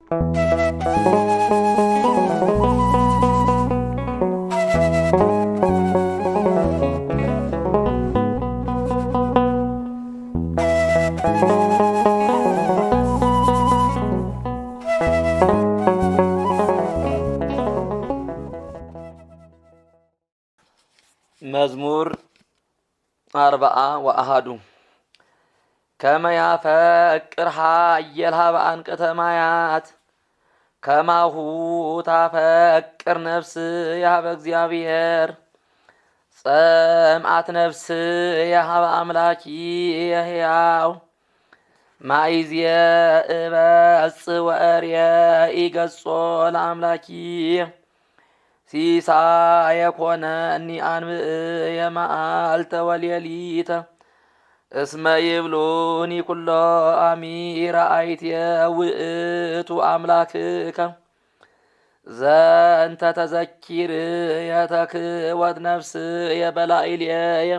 መዝሙር 40 كما يفكر حيلها بأنقة مايات كما هو تفكر نفسي بእግዚአብሔር سمعت نفسي بأملاكي ሕያው ማይዝየ እበጽ ወእርየ ገጾ ለአምላኪ ሲሳየ ኮነኒ አንብእ የመዓልተ ወሌሊተ እስመ ይብሉኒ ኩሎ አሚረ አይትየ ውእቱ አምላክከ ዘንተ ተዘኪር የተክወት ነፍስ የበላይልየ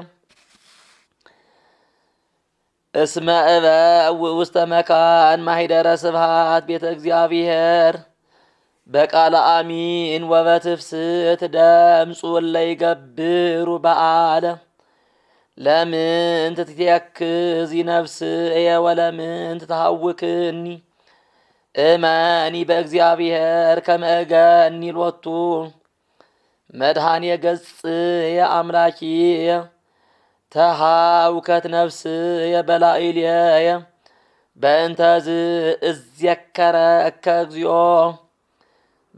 እስመ እበው ውስተ መካን ማሂደረ ስብሃት ቤተ እግዚአብሔር በቃለ አሚን ወበትፍስት ደምጹ ለይገብሩ በዓለ ለምን ትትየክዚ ነፍስየ ወለምን ትታውክኒ እመኒ በእግዚአብሔር ከመ እገኒ ሎቱ መድኃኒየ ገጽየ አምላኪየ ተሃውከት ነፍስየ በላዕልየ በእንተዝ እዝየከረከ እግዚኦ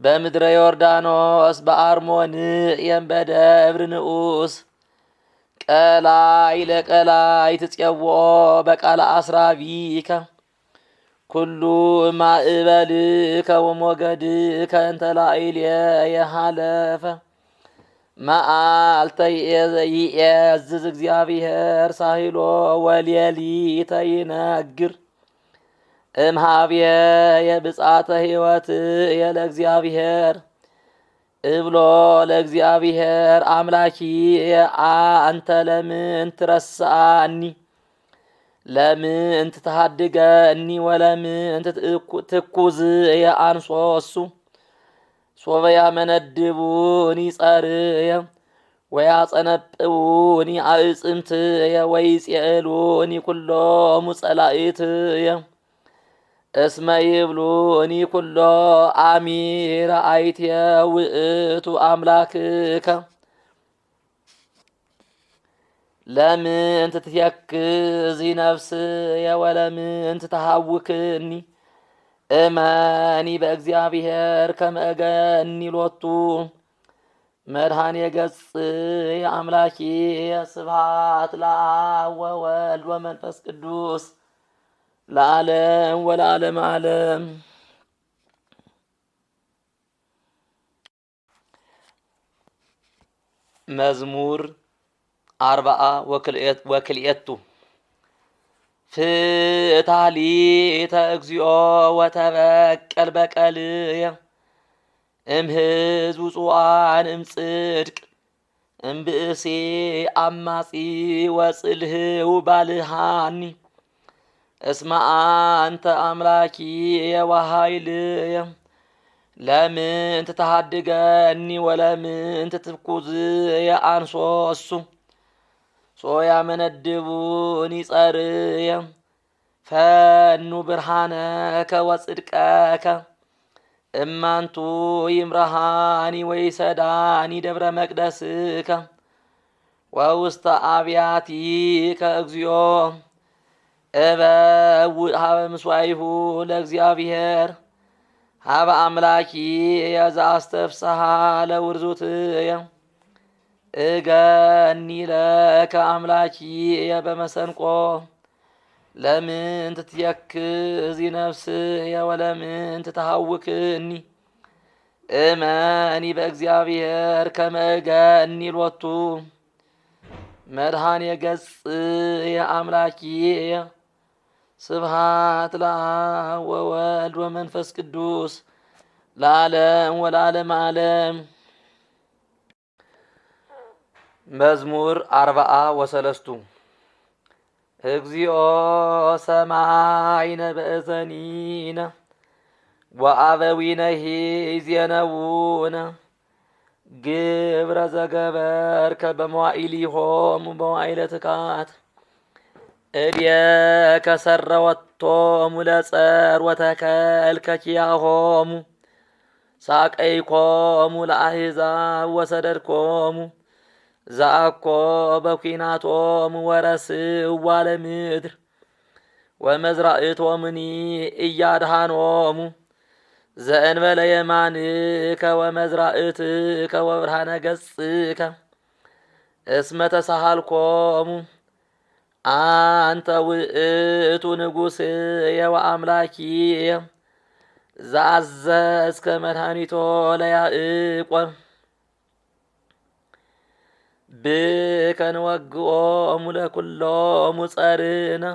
በምድረ ዮርዳኖስ በአርሞንዔም በደብረ ንዑስ ቀላይ ለቀላይ ትፄውዖ በቃለ አስራቢከ ኩሉ ማእበልከ ወሞገድከ እንተ ላዕልየ ሀለፈ መዓልተ ይዔዝዝ እግዚአብሔር ሳሂሎ ወሌሊተ ይነግር እምኀቤየ የብጻተ ሕይወት ለእግዚአብሔር እብሎ ለእግዚአብሔር አምላኪየ አንተ ለምን ትረሳኒ ለምን ትተሃድገኒ ወለምን ትኩዝየ አንሶሱ ሶበ ያመነድቡኒ ጸርየ ወያጸነጵውኒ አዕጽምትየ ወይጼሉኒ ኩሎሙ ጸላኢትየ እስመ ይብሉኒ ኩሎ አሚረ አይትየ ውእቱ አምላክከ ለምን ትትየክዚ ነፍስየ ወለምን ትተሃውክኒ እመኒ በእግዚአብሔር ከመ እገኒ ሎቱ መድኃኒየ ገጽየ አምላኪየ ስብሐት ለአብ ወወልድ ወመንፈስ ቅዱስ ለዓለም ወለዓለመ ዓለም። መዝሙር 40 ፍትሐ ሊተ እግዚኦ ወተበቀል በቀልየ እምሕዝብ ውጹዋን እምጽድቅ እምብእሴ አማጺ ወጽልህው ባልሃኒ እስመ አንተ አምላኪየ ወኃይልየ ለምን ትተሃድገኒ ወለምን ትትኩዝየ አንሶሱ ሶያመነድቡኒ ጸርየ ፈኑ ብርሃነከ ወጽድቀከ እማንቱ ይምረሃኒ ወይሰዳኒ ደብረ መቅደስከ ወውስተ አብያቲከ እግዚኦ እበውእ ሀበ ምስዋይሁ ለእግዚአብሔር ሀበ አምላኪየ ዘአስተፍስሐ ለውርዙትየ እገኒ ለከ አምላኪየ በመሰንቆ ለምን ትትየክዚ ነፍስየ ወለምን ትተሃውክኒ እመኒ በእግዚአብሔር ከመ እገኒ ሎቱ መድኃኒየ ገጽየ አምላኪየ ስብሐት ለአብ ወወልድ ወመንፈስ ቅዱስ ለዓለም ወለዓለመ ዓለም። መዝሙር 43 እግዚኦ ሰማይነ በእዘኒነ ወአበዊነሂ ይዜነውነ ግብረ ዘገበርከ በመዋዕሊሆሙ በመዋዕለ ትካት እድየከ ሰረወቶሙ ለጸር ወተከልከ ኪያሆሙ ሳቀይኮሙ ለአሕዛብ ወሰደድኮሙ ዘአኮ በኲናቶሙ ወረስዋ ለምድር ወመዝራእቶሙኒ እያድኃኖሙ ዘእንበለ የማንከ ወመዝራእትከ ወብርሃነ ገጽከ እስመ ተሳሃልኮሙ አንተ ውእቱ ንጉሥየ ወአምላኪየ ዘአዘዝከ መድኃኒቶ ለያዕቆብ ብከ ንወግኦሙ ለኵሎሙ ጸርነ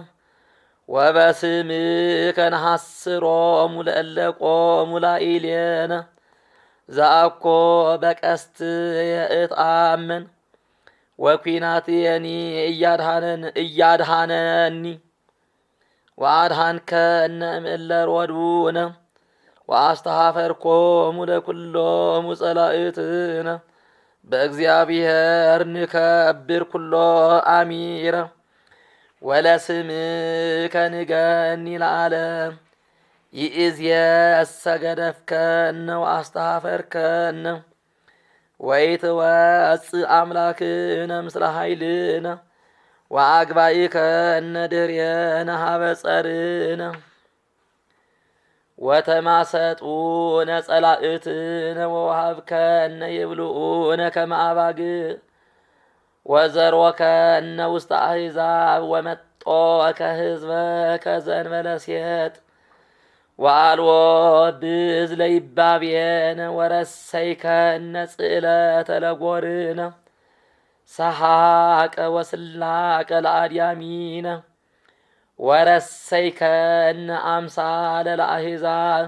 ወበስምከ ነሐስሮሙ ለእለ ቆሙ ላዕሌነ ዘአኮ በቀስትየ እትአመን ወኲናትየኒ እያድኃነኒ ወአድኃንከነ እምእለ ሮድኡነ ወአስተኀፈርኮሙ ለኵሎሙ ጸላእትነ በእግዚአብሔር ንከብር ኵሎ አሚረ ወለስምከ ንገኒ ለዓለም ይእዜሰ ገደፍከነ ወአስተኀፈርከነ ወይትወፅእ አምላክነ ምስለ ኃይልነ ወአግባእከነ ድኅሬነ ሀበ ጸርነ ወተማሰጡነ ጸላእትነ ወወሃብከነ ይብልዑነ ከመ አባግዕ ወዘሮከነ ውስተ አሕዛብ ወመጦከ ሕዝበከ ዘእንበለ ሴጥ ወአልቦ ብዝለ ይባቤነ ወረሰይከነ ጽእለተ ለጐርነ ሰሐቀ ወስላቀ ለአድያሚነ ወረሰይከነ አምሳለ ለአሕዛብ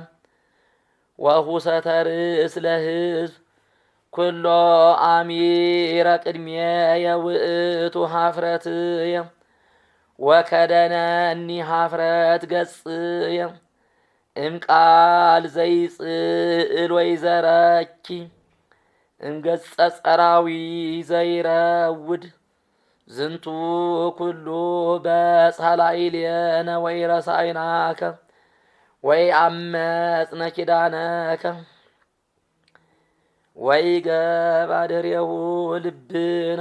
ወሁሰተ ርእስ ለሕዝብ ኵሎ አሚረ ቅድሜየ ውእቱ ኀፍረትየ ወከደነኒ ኀፍረት ገጽየ እምቃል ዘይጽእል ወይዘረኪ እምገጸ ጸራዊ ዘይረውድ ዝንቱ ኵሉ በጽሐ ላዕሌነ ወኢረሳዕናከ ወኢአመጽነ ኪዳነከ ወኢገባ ድኅሬሁ ልብነ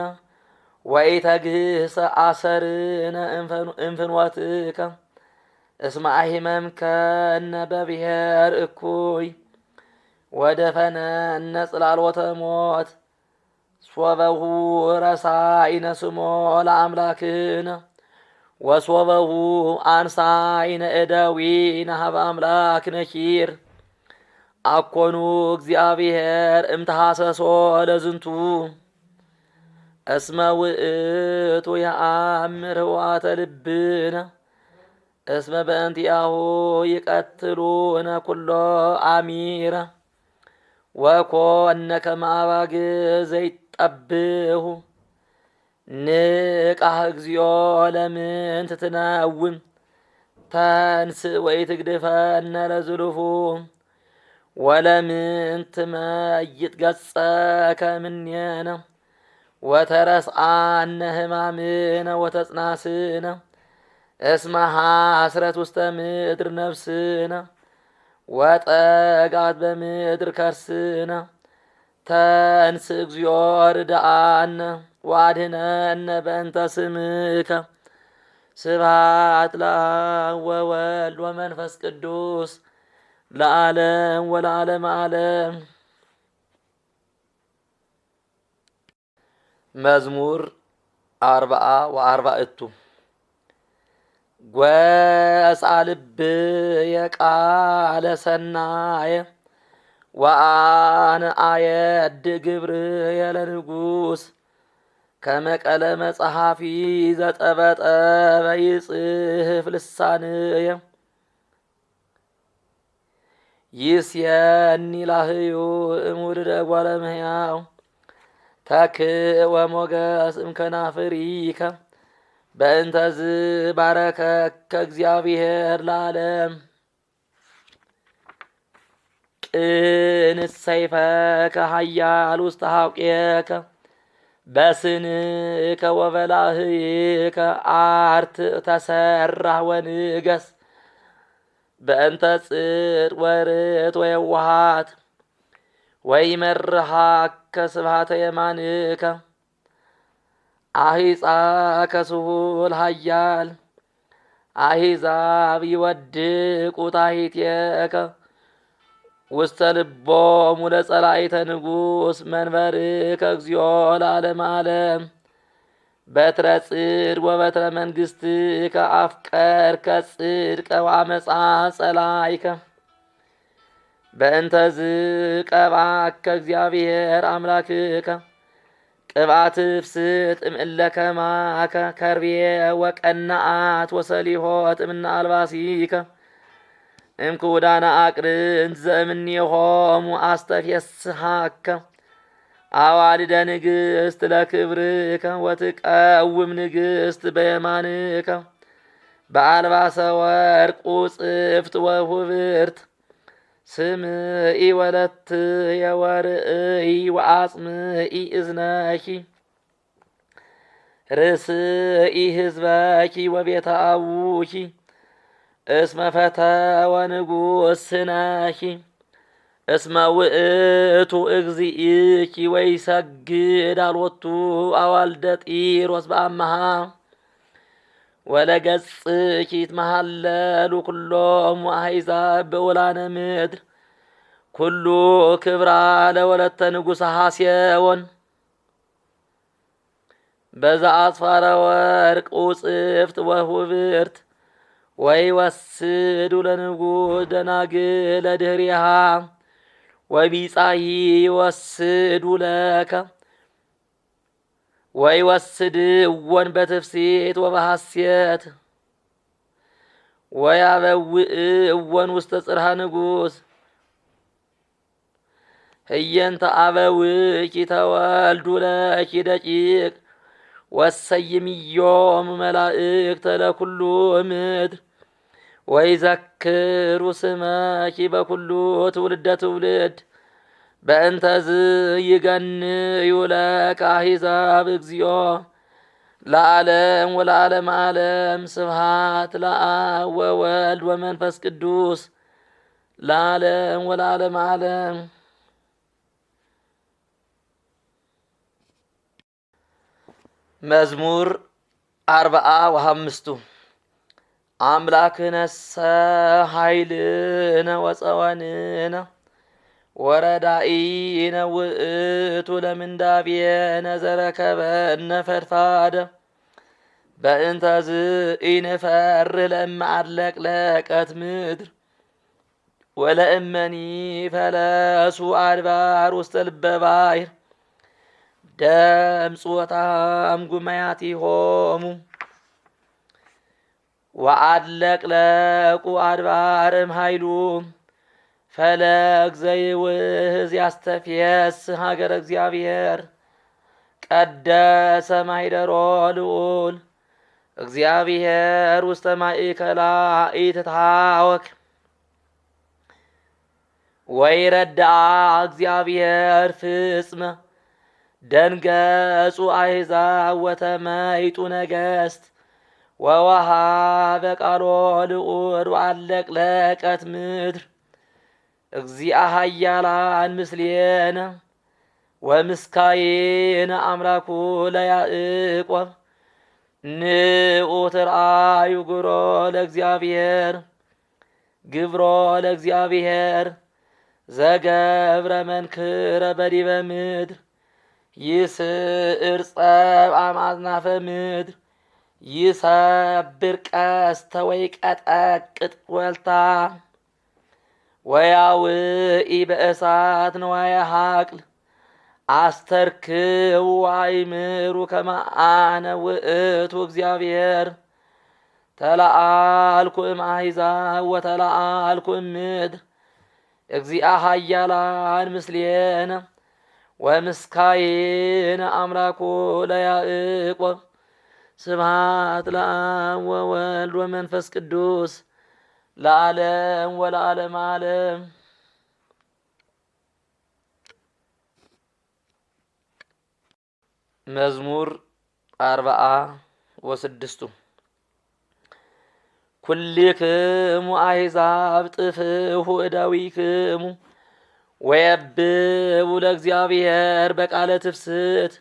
ወኢተግህሰ አሰርነ እንፍኖትከ እስመ አሂመምከነ በብሔር እኩይ ወደፈነነ ጽላሎተ ሞት ሶበሁ ረሳኢነ ስሞ ለአምላክነ ወሶበሁ አንሳኢነ እደዊነ ሀበ አምላክነ ኪር አኮኑ እግዚአብሔር እምተሐሰሶ ለዝንቱ እስመ ውእቱ የአምር ህዋተ ልብነ እስመ በእንቲአሁ ይቀትሉነ ኵሎ አሚረ ወኮነ ከመ አባግዕ ዘይጠብሑ ንቃህ እግዚኦ ለምንት ትነውም ተንሥእ ወኢትግድፈነ ለዝሉፉ ወለምንት ትመይጥ ገጸከ እምኔነ ወተረስአነ ሕማምነ ወተጽናስነ እስመ ሐስረት ውስተ ምድር ነፍስነ ወጠጋት በምድር ከርስነ ተንሥእ እግዚኦ ርድአነ ወአድኅነነ በእንተ ስምከ ስብሐት ለአብ ወወልድ ወመንፈስ ቅዱስ ለዓለም ወለዓለመ ዓለም። መዝሙር 44 ጐስዐ ልብየ ቃለ ሰናየ ወአነ አየድእ ግብርየ ለንጉሥ ከመ ቀለመ ጸሐፊ ዘጠበጠበ ይጽሕፍ ልሳንየ ይስየኒ ላህዩ እሙድደ እጓለ እመሕያው ተክእ ወሞገስ እምከናፍሪከ በእንተዝ ባረከከ እግዚአብሔር ለዓለም። ጽንት ሰይፈከ ኃያል ውስተ ሐቄከ በስንከ ወበላህይከ አርት ተሰራህ ወንገስ በእንተ ጽድቅ ወርት ወየዋሃት ወይመርሃከ ስብሐተ የማንከ አሂጻከ ስሁል ኃያል አሂዛብ ይወድቁ ታሕቲከ ውስተ ልቦሙ ለጸላኢተ ንጉሥ መንበርከ እግዚኦ ለዓለመ ዓለም በትረ ጽድቅ ወበትረ መንግሥትከ አፍቀርከ ጽድቀ ወአመፃ ጸላኢከ በእንተዝ ቀብአከ እግዚአብሔር አምላክከ ቅብአት ፍስት እምእለከ ማከ ከርቤ ወቀናአት ወሰሊሆት እምነ አልባሲከ እምኩዳነ አቅርንት ዘእምኔሆሙ አስተፍየስሃከ አዋልደ ንግሥት ለክብርከ ወትቀውም ንግሥት በየማንከ በአልባሰ ወርቅ ጽፍት ወሁብርት ስምዒ ወለትየ ወርእይ ወአጽምዒ እዝነኪ ርስኢ ህዝበኪ ወቤተ አቡኪ እስመ ፈተወ ንጉሥ ስነኪ እስመ ውእቱ እግዚእኪ ወይሰግድ አልወቱ አዋልደ ጢሮስ በአምሃ ወለገጽኪ ይትመሃለሉ ኩሎሙ አሕዛብ በውላነ ምድር ኩሉ ክብራ ለወለተ ንጉሠ ሐሴዎን በዛ አጽፋረ ወርቅ ጽፍት ወሁብርት ወይወስዱ ለንጉሥ ደናግል ድኅሬሃ ወቢጻሂ ይወስዱ ለከ ወይወስድወን በትፍሲት ወበሐሴት ወያበውእወን ውስተ ጽርሐ ንጉሥ ህየንተ አበውኪ ተወልዱ ለኪ ደቂቅ ወሰይምዮም መላእክተ ለኩሉ ምድር ወይዘክሩ ስመኪ በኩሉ ትውልደ ትውልድ በእንተዝ ይገንዩ ለከ አሕዛብ እግዚኦ ለዓለም ወለዓለመ ዓለም ስብሐት ለአብ ወወልድ ወመንፈስ ቅዱስ ለዓለም ወለዓለመ ዓለም። መዝሙር 45 አምላክነሰ ኃይልነ ወፀወንነ ወረዳኢነ ውእቱ ለምንዳቤነ ዘረከበነ ፈድፋደ በእንተዝ ኢንፈርህ ለእመ አድለቅለቀት ምድር ወለእመኒ ፈለሱ አድባር ውስተ ልበ ባሕር ደምፁ ወጣዕም ጉማያቲሆሙ ወአድለቅለቁ አድባርም ኃይሉ ፈለግ ዘይውህዝ ያስተፍየስ ሀገረ እግዚአብሔር ቀደሰ ማኅደሮ ልዑል እግዚአብሔር ውስተ ማእከላ ኢትታወክ ወይረድአ እግዚአብሔር ፍጽመ ደንገጹ አሕዛብ ወተመይጡ ነገሥት ወወሃበ ቃሎ ልዑል ወአድለቅለቀት ምድር እግዚአ ኃያላን ምስሌነ ወምስካየነ አምላኩ ለያዕቆብ ንዑ ትርአዩ ግብሮ ለእግዚአብሔር ዘገብረ መንክረ በዲበ ምድር ይስዕር ጸብአ ማዝናፈ ምድር ይሰብር ቀስተ ወይቀጠቅጥ ወልታ ወያውኢ በእሳት ንዋየ ሀቅል አስተርክቡ አይምሩ ከመ አነ ውእቱ እግዚአብሔር ተለአልኩ እምአሕዛብ ወተለአልኩ እምድር እግዚአ ኃያላን ምስሌነ ወምስካየነ አምላኩ ለያዕቆብ ስብሐት ለአብ ወወልድ ወመንፈስ ቅዱስ ለዓለም ወለዓለመ ዓለም። መዝሙር 46 ኩልክሙ አሕዛብ ጥፍሑ እደዊክሙ ወየብቡ ለእግዚአብሔር በቃለ ትፍስሕት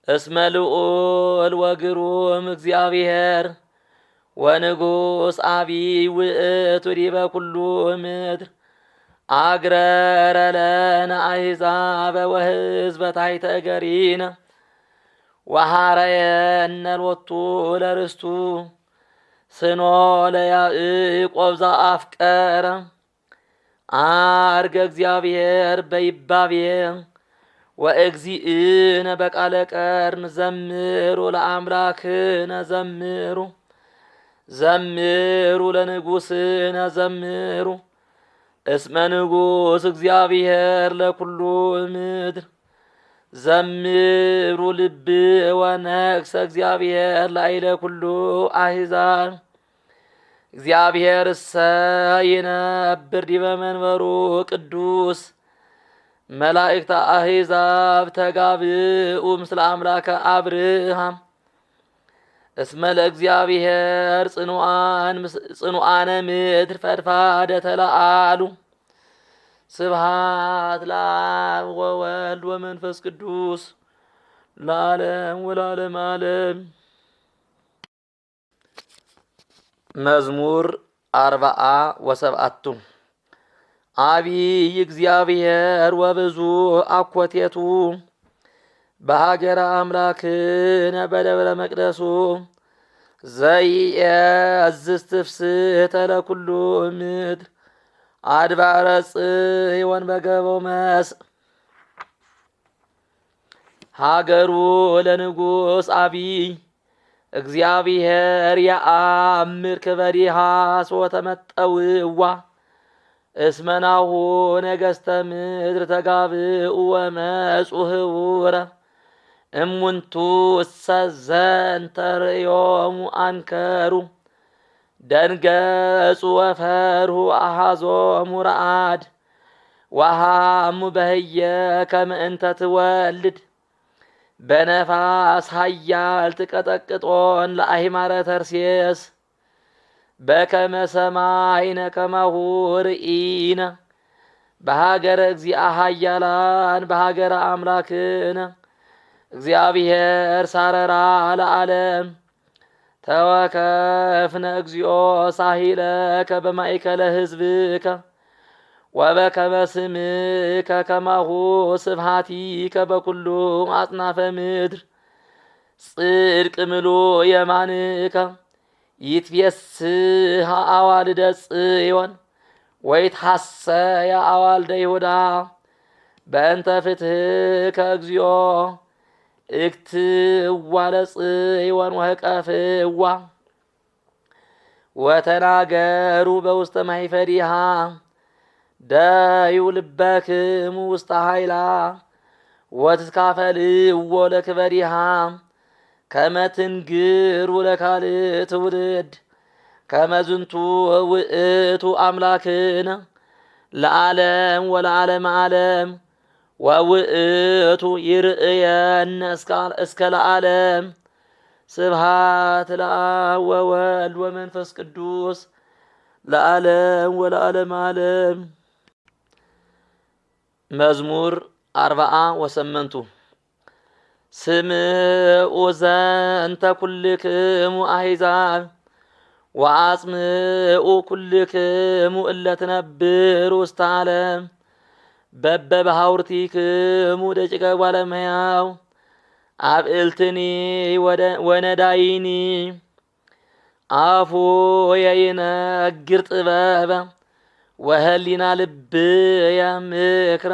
እስመ ልዑል ወግሩም እግዚአብሔር ወንጉሥ አቢይ ውእቱ ዲበ ኩሉ ምድር አግረረ ለነ አሕዛበ ወሕዝበ ታሕተ እገሪነ ወሐረየነ ሎቱ ለርስቱ ስኖ ለያዕቆብ ዘአፍቀረ አርገ እግዚአብሔር በይባቤ ወእግዚእነ በቃለ ቀርን ዘምሩ ለአምላክነ ዘምሩ ዘምሩ ለንጉሥነ ዘምሩ እስመ ንጉሥ እግዚአብሔር ለኩሉ ምድር ዘምሩ ልብ ወነግሰ እግዚአብሔር ላዕለ ኩሉ አሕዛብ እግዚአብሔር እሰ ይነብር ዲበ መንበሩ ቅዱስ መላእክተ አሕዛብ ተጋብኡ ምስለ አምላከ አብርሃም እስመ ለእግዚአብሔር ጽኑዓነ ምድር ፈድፋደ ተለአሉ ስብሐት ለአብ ወወልድ ወመንፈስ ቅዱስ ለዓለም ወለዓለመ ዓለም። መዝሙር 47 አቢይ እግዚአብሔር ወብዙ አኮቴቱ በሀገረ አምላክነ በደብረ መቅደሱ ዘይእዝዝ ትፍስሕተ ለኩሉ ምድር አድባረ ጽዮን በገበው መስእ ሀገሩ ለንጉሥ አቢይ እግዚአብሔር የአምር ክበዲሃ ሶተመጠውዋ እስመናሁ ነገሥተ ምድር ተጋብኡ ወመጹ ህቡረ እሙንቱ እሰዘንተ ርእዮሙ አንከሩ ደንገጹ ወፈርሁ አሐዞሙ ረአድ ወሃሙ በህየ ከመ እንተ ትወልድ በነፋስ ኃያል ትቀጠቅጦን ለአሂማረ ተርሴስ በከመ ሰማይነ ከማሁ ርኢነ በሀገረ እግዚአ ኃያላን በሀገረ አምላክነ እግዚአብሔር ሳረራ ለዓለም ተወከፍነ እግዚኦ ሳሂለከ በማእከለ ሕዝብከ ወበከመ ስምከ ከማሁ ስብሐቲከ በኩሉ አጽናፈ ምድር ጽድቅ ምሉእ የማንከ ይትፌስሕ አዋልደ ጽዮን ወይትሐሰያ አዋልደ ይሁዳ በእንተ ፍትሕከ እግዚኦ እክትዋ ለጽዮን ወህቀፍዋ ወተናገሩ በውስተ ማኅፈሪሃ ደዩ ልበክሙ ውስተ ኃይላ ወትትካፈልዎ ለክበሪሃ ከመ ትንግሩ ለካልእ ትውልድ ከመ ዝንቱ ውእቱ አምላክነ ለዓለም ወለዓለመ ዓለም ወውእቱ ይርእየነ እስከ ለዓለም። ስብሐት ለአብ ወወልድ ወመንፈስ ቅዱስ ለዓለም ወለዓለመ ዓለም። መዝሙር 48 ስምዑ ዘንተ ኩልክሙ አሕዛብ ወአጽምዑ ኩልክሙ እለ ትነብሩ ውስተ ዓለም በበባሕውርቲክሙ ደቂቀ እጓለ እመሕያው አብዕልትኒ ወነዳይኒ አፉየ ይነግር ጥበበ ወህሊና ልብየ ምክረ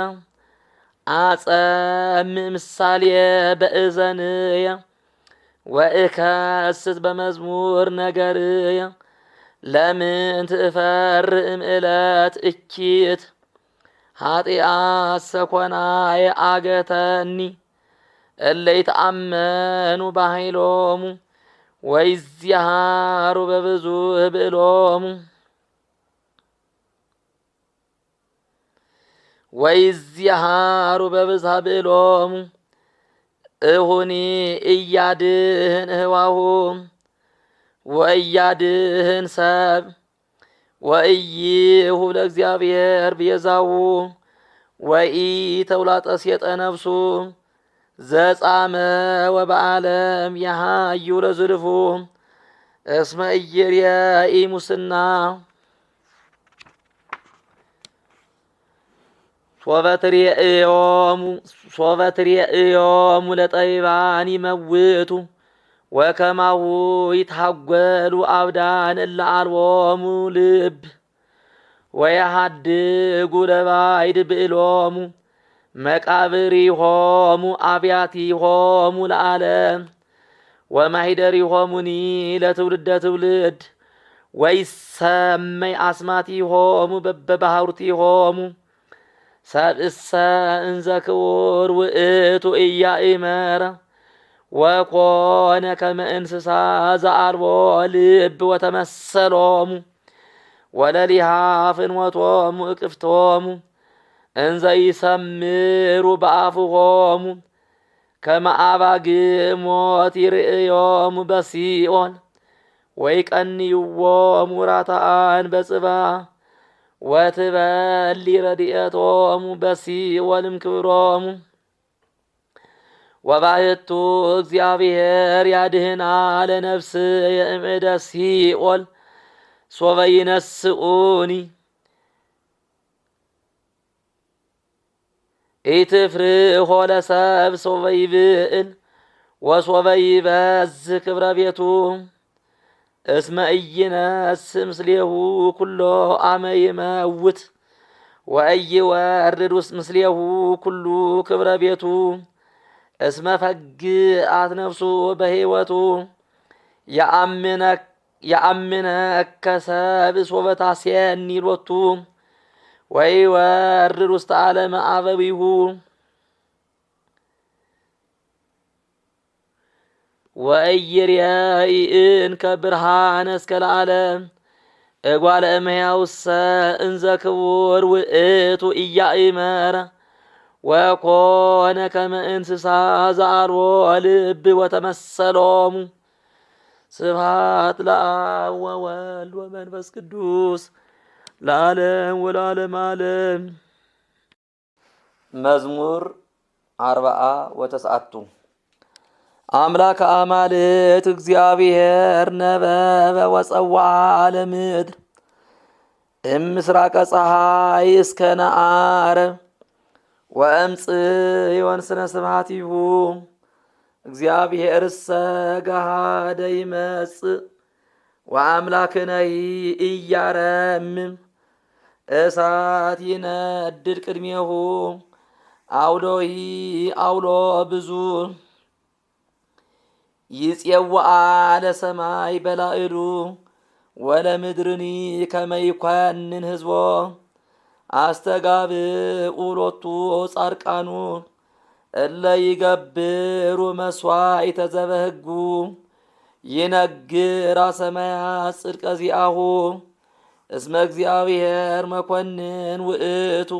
አጸምዕ ምሳሌየ በእዘንየ ወእከስት በመዝሙር ነገርየ ለምንት እፈርእ እምዕለት እኪት ኃጢአት ሰኮናየ አገተኒ እለ ይተአመኑ በኃይሎሙ ወይዝያሃሩ በብዙ ብዕሎሙ ወይዝያሃሩ በብዝሃ ብዕሎሙ እሁኒ እያድህን እህዋሁ ወእያድህን ሰብ ወእይሁ ለእግዚአብሔር ቤዛው ወኢ ተውላጠ ሴጠ ነፍሱ ዘጻመ ወበዓለም ያሃዩ ለዝልፉ እስመ ኢይርኤኢ ሙስና ሶበትሬእዮሙ ለጠቢባን ይመውቱ ወከማሁ ይትሐጐሉ አብዳን እለ አልቦሙ ልብ ወየሃድጉ ለባዕድ ብእሎሙ መቃብሪሆሙ አብያቲሆሙ ለዓለም ወማኅደሪሆሙኒ ለትውልደ ትውልድ ወይሰመይ አስማቲሆሙ በበባሕሩቲሆሙ ሰብእሰ እንዘ ክቡር ውእቱ ኢያእመረ ወኮነ ከመ እንስሳ ዘአልቦ ልብ ወተመሰሎሙ ወለሊሃ ፍኖቶሙ እቅፍቶሙ እንዘ ይሰምሩ በአፍሆሙ ከመ አባግዕ ሞት ይርእዮሙ በሲኦል ወይቀንይዎሙ ራትዓን በጽባሕ ወትበሊ ረድኤቶሙ በሲኦልም ክብሮሙ ወባሕቱ እግዚአብሔር ያድህና ለነፍስየ እምእደ ሲኦል ሶበ ይነስኡኒ ኢትፍርሖ ለሰብእ ሶበ ይብእል ወሶበ ይበዝሕ ክብረ ቤቱ እስመ ኢይነስእ ምስሌሁ ኩሎ አመ ይመውት ወኢይወርድ ውስጥ ምስሌሁ ኩሉ ክብረ ቤቱ እስመ ፈግአት ነፍሱ በሕይወቱ የአምነከ ሰብእ ሶበ ታሴኒ ሎቱ ወይወርድ ውስተ ዓለመ አበዊሁ ወኢይርኤኢ እንከ ብርሃነ እስከ ለዓለም እጓለ እመሕያውሰ እንዘ ክቡር ውእቱ ኢያእመረ ወኮነ ከመ እንስሳ ዘአልቦ ልብ ወተመሰሎሙ ስብሐት ለአብ ወወልድ ወመንፈስ ቅዱስ ለዓለም ወለዓለመ ዓለም። መዝሙር 49 አምላከ አማልክት እግዚአብሔር ነበበ ወጸውዐ ለምድር እምስራቀ ፀሐይ እስከ ነዓርብ ወእምጽዮን ስነ ስብሐቲሁ እግዚአብሔርሰ ገሃደ ይመጽእ ወአምላክነሂ ኢያረምም እሳት ይነድድ ቅድሜሁ አውዶሂ አውሎ ብዙ ይፄውዓ ለሰማይ በላዕሉ ወለምድርኒ ከመ ይኰንን ሕዝቦ አስተጋብኡ ሎቱ ጻድቃኑ እለ ይገብሩ መሥዋዕተ ዘበሕጉ ይነግራ ሰማያት ጽድቀ ዚአሁ እስመ እግዚአብሔር መኰንን ውእቱ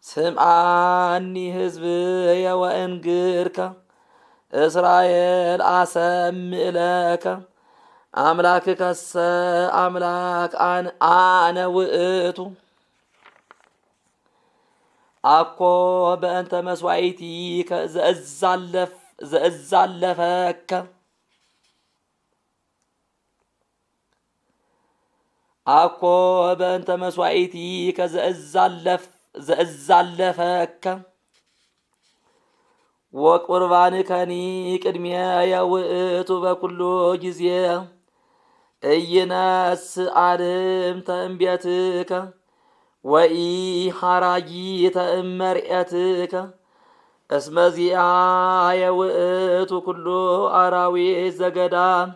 ስምዓኒ ሕዝብየ ወእንግርከ እስራኤል አሰምዕ ለከ አምላክከሰ አምላክ አነ ውእቱ አኮ በእንተ መሥዋዕቲከ ዘእዛለፈከ አኮ በእንተ መሥዋዕቲከ ዘእዛለፈከ ወቁርባንከኒ ቅድሜየ ውእቱ በኩሉ ጊዜ ኢይነስእ አልህምተ እምቤትከ ወኢሐራጊተ እመርኤትከ እስመ ዚአየ ውእቱ ኩሉ አራዊት ዘገዳም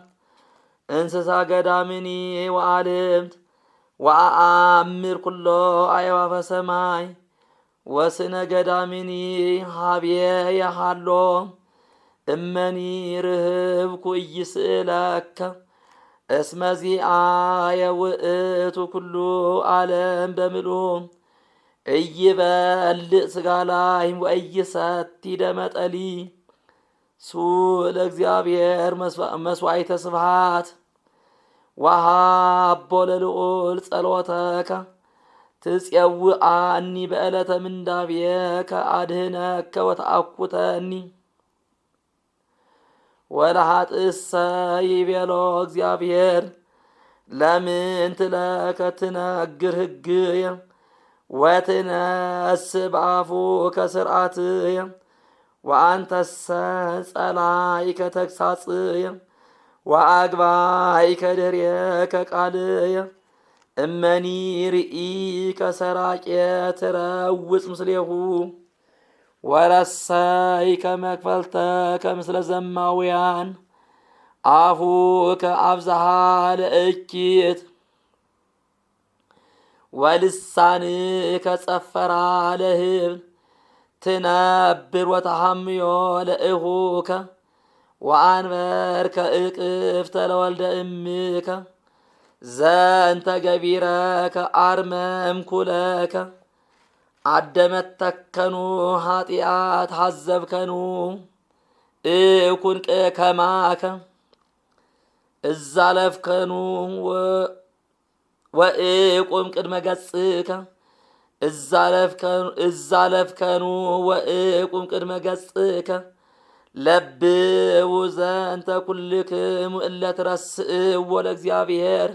እንስሳ ገዳምኒ ወአልህምት ወአአምር ኩሎ አዕዋፈ ሰማይ ወስነ ገዳምኒ ሀቤየ ሀሎ እመኒ ርህብኩ ኢይስእለከ እስመ ዚአየ ውእቱ ኩሉ ዓለም በምልኡ ኢይበልዕ ሥጋ ላሕም ወኢይሰቲ ደመ ጠሊ ሱ ለእግዚአብሔር መስዋዕተ ስብሐት ወሃቦ ለልዑል ጸሎተከ ትጼውዓኒ በዕለተ ምንዳቤከ አድኅነከ ወተአኩተኒ ወለኃጥእሰ ይቤሎ እግዚአብሔር ለምንት ለከ ትነግር ሕግየ ወትነስእ በአፉከ ሥርዓትየ ወአንተሰ ጸላኢከ ተግሣጽየ ወአግባኢከ ድኅሬከ ቃልየ እመኒ ርኢከ ሰራቄ ትረውፅ ምስሌሁ ወረሰይከ መክፈልተከ ምስለ ዘማውያን አፉከ አብዝሃ ለእኪት ወልሳንከ ጸፈራ ለህብል ትነብር ወተሐምዮ ለእኹከ ወአንበርከ እቅፍተ ለወልደ እምከ ዘንተ ገቢረከ አርመምኩለከ አደመተከኑ ኃጢአት ሐዘብከኑ እኩንቅ ከማከ እዛለፍከኑ ወእቁም ቅድመ ገጽከ እዛለፍከኑ ወእቁም ቅድመ ገጽከ ለብው ዘንተ ኩልክሙ እለ ትረስእዎ ለእግዚአብሔር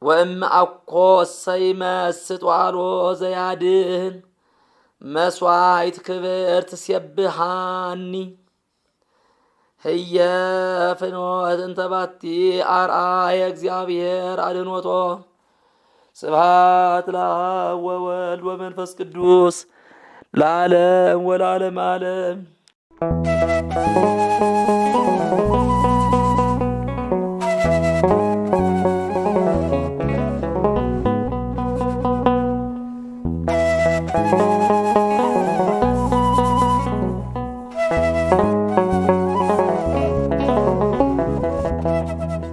ወእምአኮሰ ይመስጥ ዋሎ ዘያድህን መስዋዕት ክብር ትሴብሃኒ ህየ ፍኖት እንተ ባቲ አርአየ እግዚአብሔር አድኅኖቶ ስብሐት ለአብ ወወልድ ወመንፈስ ቅዱስ ለዓለም ወለዓለመ ዓለም።